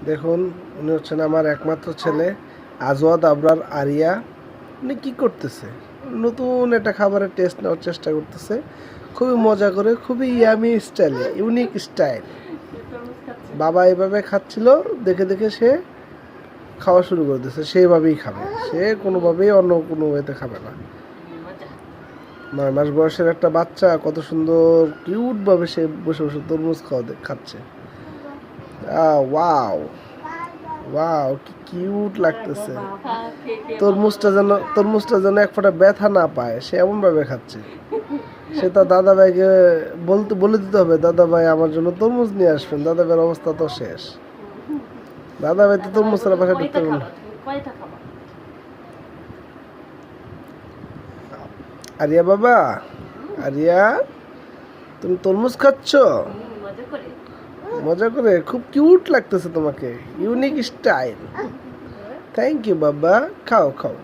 দেখুন, উনি হচ্ছেন আমার একমাত্র ছেলে আজওয়াদ আবরার আরিয়া। উনি কী করতেছে? নতুন একটা খাবারের টেস্ট নেওয়ার চেষ্টা করতেছে, খুবই মজা করে, খুবই ইয়ামি স্টাইলে, ইউনিক স্টাইল। বাবা এভাবে খাচ্ছিল, দেখে দেখে সে খাওয়া শুরু করে দিয়েছে। সেভাবেই খাবে, সে কোনোভাবেই অন্য কোনো ওয়েতে খাবে না। 9 মাস বয়সের একটা বাচ্চা কত সুন্দর কিউটভাবে সে বসে বসে তরমুজ খাচ্ছে। ওয়াও ওয়াও, কি কিউট লাগতেছে। তরমুজটা যেন এক ফোঁটা ব্যথা না পায়, সে এমনভাবে খাচ্ছে। সে তার দাদা ভাইকে বলে দিতে হবে, দাদা ভাই আমার জন্য তরমুজ নিয়ে আসবেন। দাদা ভাইয়ের অবস্থা তো শেষ। দাদা ভাই তো তরমুজ ছাড়া বাসায় ঢুকতে পারবে না। আরিয়া বাবা, আরিয়া তুমি তরমুজ খাচ্ছ মজা করে? খুব কিউট লাগতেছে তোমাকে, ইউনিক স্টাইল। থ্যাংক ইউ বাবা, খাও খাও।